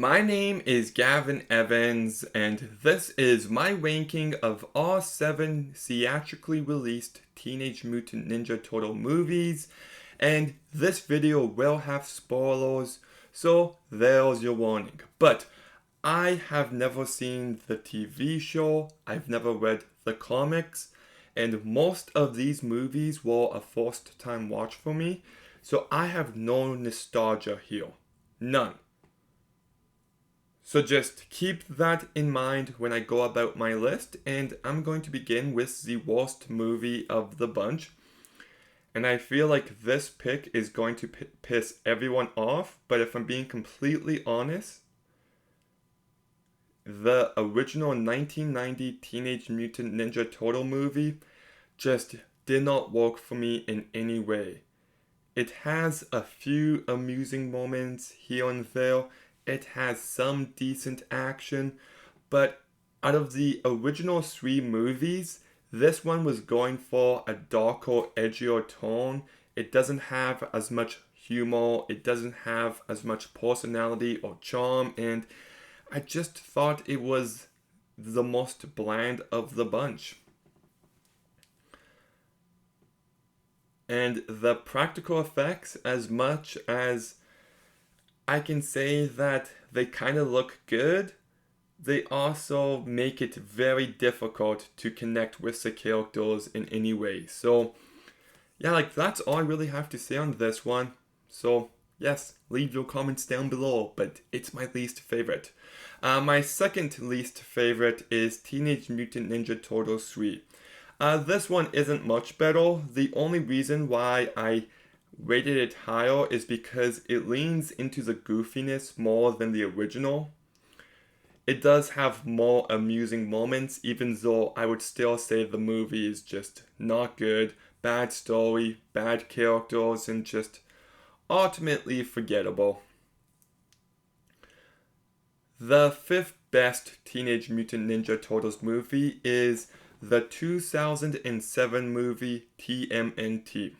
My name is Gavin Evans, and this is my ranking of all 7 theatrically released Teenage Mutant Ninja Turtle movies. And this video will have spoilers, so there's your warning. But I have never seen the TV show, I've never read the comics, and most of these movies were a first time watch for me, so I have no nostalgia here. None. So just keep that in mind when I go about my list, and I'm going to begin with the worst movie of the bunch. And I feel like this pick is going to piss everyone off, but if I'm being completely honest, the original 1990 Teenage Mutant Ninja Turtle movie just did not work for me in any way. It has a few amusing moments here and there. It has some decent action, but out of the original 3 movies, this one was going for a darker, edgier tone. It doesn't have as much humor, it doesn't have as much personality or charm, and I just thought it was the most bland of the bunch. And the practical effects, as much as I can say that they kind of look good, they also make it very difficult to connect with the characters in any way. So, yeah, like that's all I really have to say on this one. So, yes, leave your comments down below, but it's my least favorite. My second least favorite is Teenage Mutant Ninja Turtles 3. This one isn't much better. The only reason why I rated it higher is because it leans into the goofiness more than the original. It does have more amusing moments, even though I would still say the movie is just not good, bad story, bad characters, and just ultimately forgettable. The 5th best Teenage Mutant Ninja Turtles movie is the 2007 movie TMNT.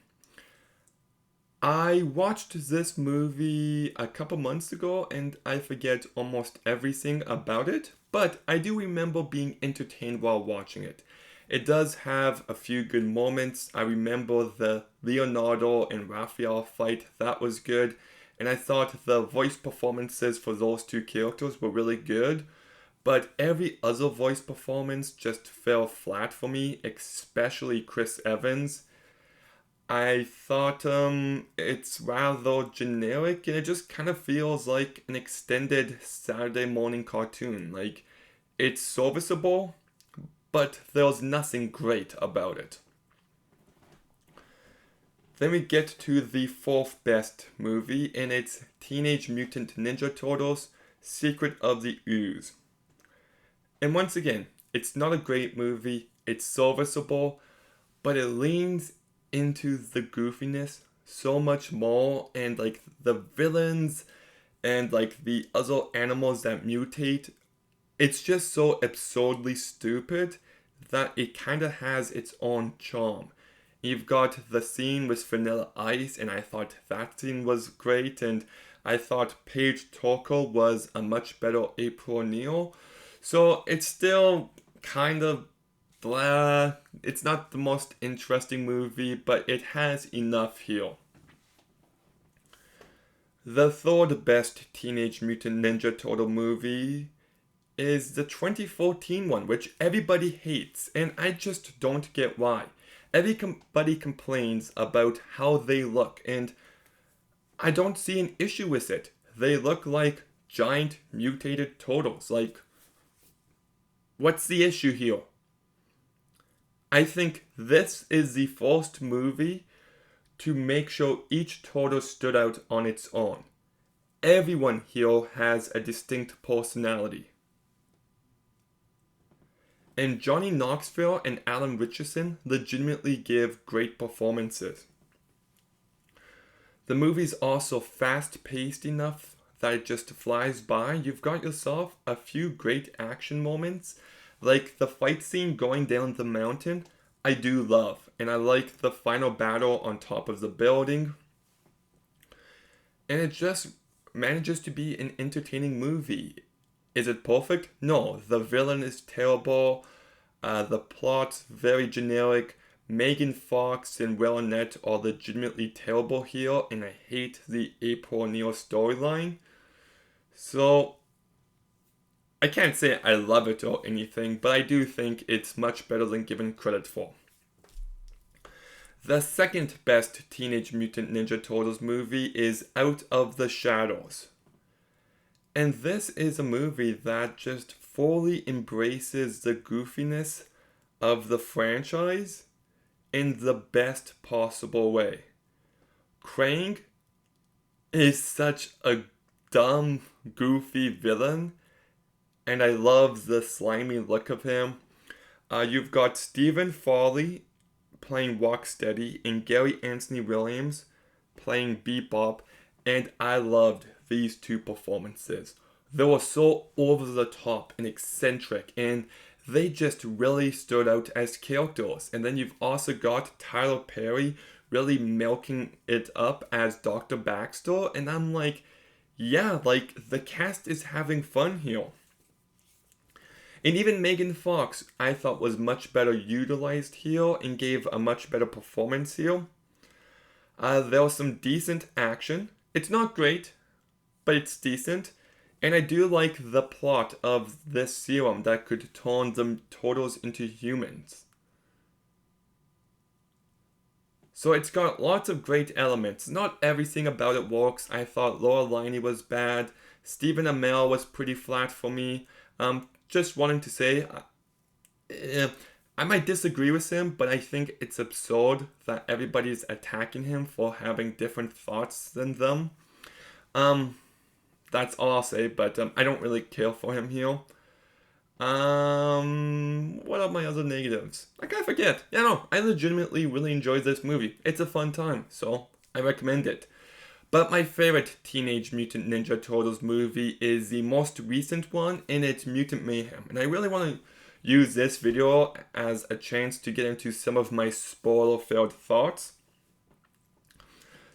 I watched this movie a couple months ago and I forget almost everything about it, but I do remember being entertained while watching it. It does have a few good moments. I remember the Leonardo and Raphael fight, that was good, and I thought the voice performances for those 2 characters were really good, but every other voice performance just fell flat for me, especially Chris Evans. I thought it's rather generic and it just kind of feels like an extended Saturday morning cartoon. Like, it's serviceable, but there's nothing great about it. Then we get to the 4th best movie, and it's Teenage Mutant Ninja Turtles: Secret of the Ooze. And once again, it's not a great movie, it's serviceable, but it leans into the goofiness so much more, and like the villains and like the other animals that mutate, it's just so absurdly stupid that it kind of has its own charm. You've got the scene with Vanilla Ice, and I thought that scene was great, and I thought Paige Turco was a much better April O'Neil. So it's still kind of blah. It's not the most interesting movie, but it has enough here. The 3rd best Teenage Mutant Ninja Turtle movie is the 2014 one, which everybody hates, and I just don't get why. Everybody complains about how they look, and I don't see an issue with it. They look like giant mutated turtles. Like, what's the issue here? I think this is the first movie to make sure each turtle stood out on its own. Everyone here has a distinct personality. And Johnny Knoxville and Alan Richardson legitimately give great performances. The movie's also fast-paced enough that it just flies by. You've got yourself a few great action moments, like the fight scene going down the mountain, I do love. And I like the final battle on top of the building. And it just manages to be an entertaining movie. Is it perfect? No. The villain is terrible. The plot's very generic. Megan Fox and Will Arnett are legitimately terrible here, and I hate the April O'Neil storyline. So, I can't say I love it or anything, but I do think it's much better than given credit for. The second best Teenage Mutant Ninja Turtles movie is Out of the Shadows. And this is a movie that just fully embraces the goofiness of the franchise in the best possible way. Krang is such a dumb, goofy villain, and I love the slimy look of him. You've got Stephen Fry playing Rocksteady and Gary Anthony Williams playing Bebop, and I loved these two performances. They were so over the top and eccentric, and they just really stood out as characters. And then you've also got Tyler Perry really milking it up as Dr. Baxter, and I'm like, yeah, like the cast is having fun here. And even Megan Fox, I thought was much better utilized here and gave a much better performance here. There was some decent action. It's not great, but it's decent. And I do like the plot of this serum that could turn the turtles into humans. So it's got lots of great elements. Not everything about it works. I thought Laura Linney was bad. Stephen Amell was pretty flat for me. Just wanting to say, I might disagree with him, but I think it's absurd that everybody's attacking him for having different thoughts than them. That's all I'll say, but I don't really care for him here. What are my other negatives? I kind of forget. Yeah, no, I legitimately really enjoyed this movie. It's a fun time, so I recommend it. But my favorite Teenage Mutant Ninja Turtles movie is the most recent one, and it's Mutant Mayhem. And I really want to use this video as a chance to get into some of my spoiler-filled thoughts.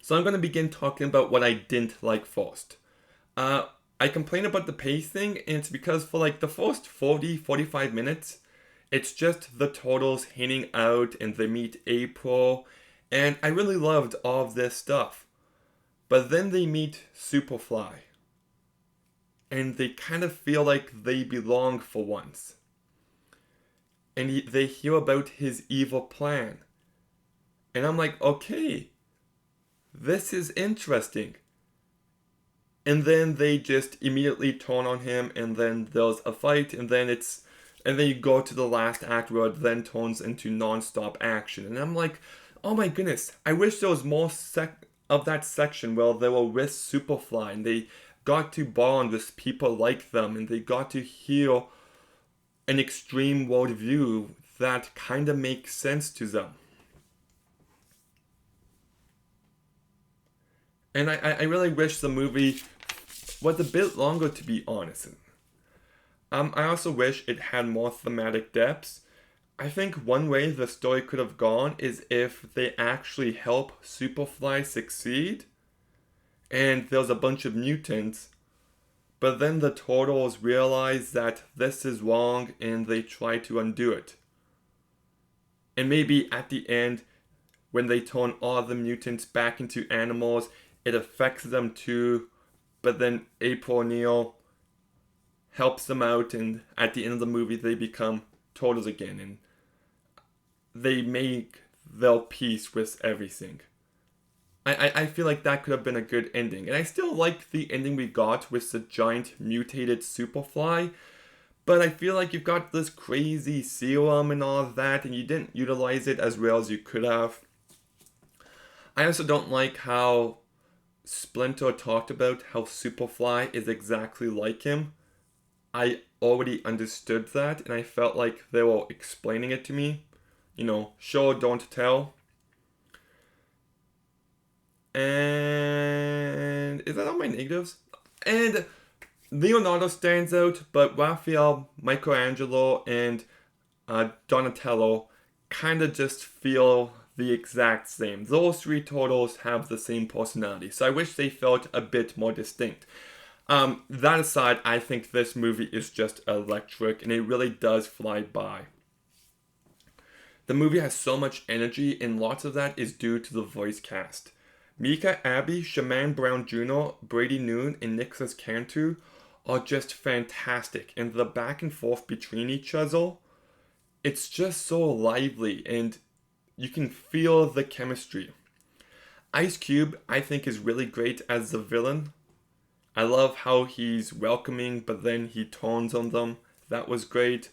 So I'm going to begin talking about what I didn't like first. I complain about the pacing, and it's because for like the first 40-45 minutes, it's just the Turtles hanging out and they meet April, and I really loved all of this stuff. But then they meet Superfly, and they kind of feel like they belong for once. And they hear about his evil plan. And I'm like, okay, this is interesting. And then they just immediately turn on him, and then there's a fight, and then you go to the last act where it then turns into non-stop action. And I'm like, oh my goodness, I wish there was more of that section where they were with Superfly and they got to bond with people like them, and they got to hear an extreme worldview that kind of makes sense to them. And I really wish the movie was a bit longer, to be honest. I also wish it had more thematic depths. I think one way the story could have gone is if they actually help Superfly succeed, and there's a bunch of mutants, but then the Turtles realize that this is wrong and they try to undo it. And maybe at the end, when they turn all the mutants back into animals, it affects them too, but then April O'Neil helps them out, and at the end of the movie they become Turtles again, and they make their peace with everything. I feel like that could have been a good ending. And I still like the ending we got with the giant mutated Superfly. But I feel like you've got this crazy serum and all of that, and you didn't utilize it as well as you could have. I also don't like how Splinter talked about how Superfly is exactly like him. I already understood that, and I felt like they were explaining it to me. You know, show, don't tell. And is that all my negatives? And Leonardo stands out, but Raphael, Michelangelo, and Donatello kind of just feel the exact same. Those three turtles have the same personality, so I wish they felt a bit more distinct. That aside, I think this movie is just electric, and it really does fly by. The movie has so much energy, and lots of that is due to the voice cast. Mika Abbey, Shaman Brown Jr., Brady Noon, and Nicholas Cantu are just fantastic, and the back and forth between each other, it's just so lively, and you can feel the chemistry. Ice Cube, I think, is really great as the villain. I love how he's welcoming, but then he turns on them. That was great.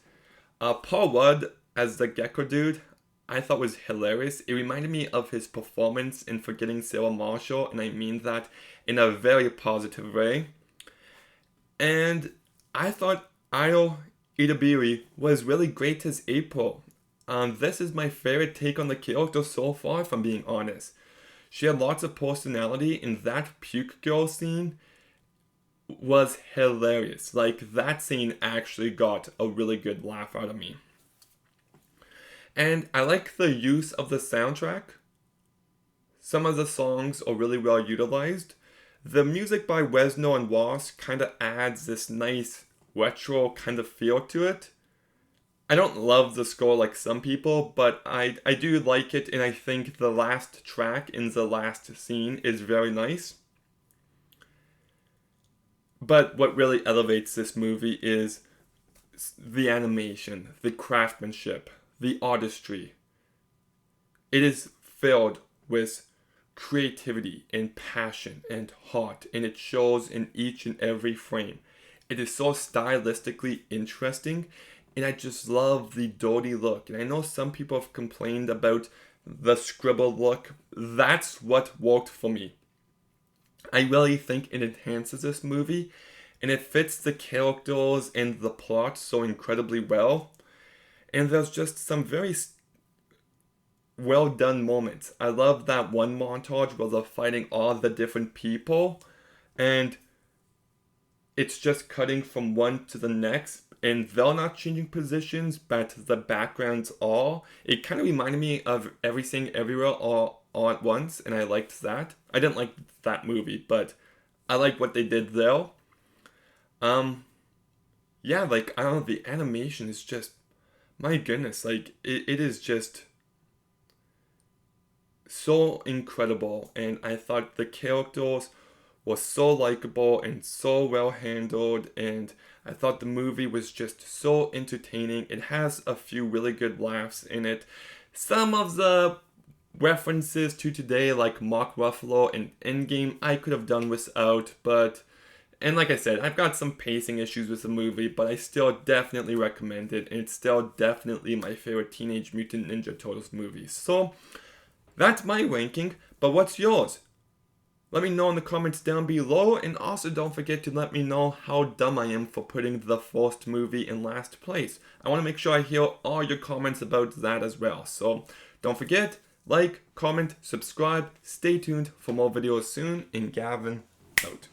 Paul Rudd as the Gecko dude, I thought was hilarious. It reminded me of his performance in Forgetting Sarah Marshall, and I mean that in a very positive way. And I thought Ayo Idabiri was really great as April. This is my favorite take on the character so far, if I'm being honest. She had lots of personality, and that puke girl scene was hilarious. Like, that scene actually got a really good laugh out of me. And I like the use of the soundtrack. Some of the songs are really well utilized. The music by Wesno and Ross kind of adds this nice retro kind of feel to it. I don't love the score like some people, but I do like it, and I think the last track in the last scene is very nice. But what really elevates this movie is the animation, the craftsmanship, the artistry. It is filled with creativity and passion and heart, and it shows in each and every frame. It is so stylistically interesting, and I just love the dirty look. And I know some people have complained about the scribbled look. That's what worked for me. I really think it enhances this movie, and it fits the characters and the plot so incredibly well. And there's just some very well done moments. I love that one montage where they're fighting all the different people, and it's just cutting from one to the next, and they're not changing positions, but the backgrounds are. It kind of reminded me of Everything Everywhere All at Once, and I liked that. I didn't like that movie, but I like what they did there. Yeah, like, I don't know, the animation is just, my goodness, like, it is just so incredible, and I thought the characters were so likable and so well handled, and I thought the movie was just so entertaining. It has a few really good laughs in it. Some of the references to today, like Mark Ruffalo and Endgame, I could have done without, but, and like I said, I've got some pacing issues with the movie, but I still definitely recommend it, and it's still definitely my favorite Teenage Mutant Ninja Turtles movie. So, that's my ranking, but what's yours? Let me know in the comments down below, and also don't forget to let me know how dumb I am for putting the first movie in last place. I want to make sure I hear all your comments about that as well. So don't forget, like, comment, subscribe, stay tuned for more videos soon, and Gavin out.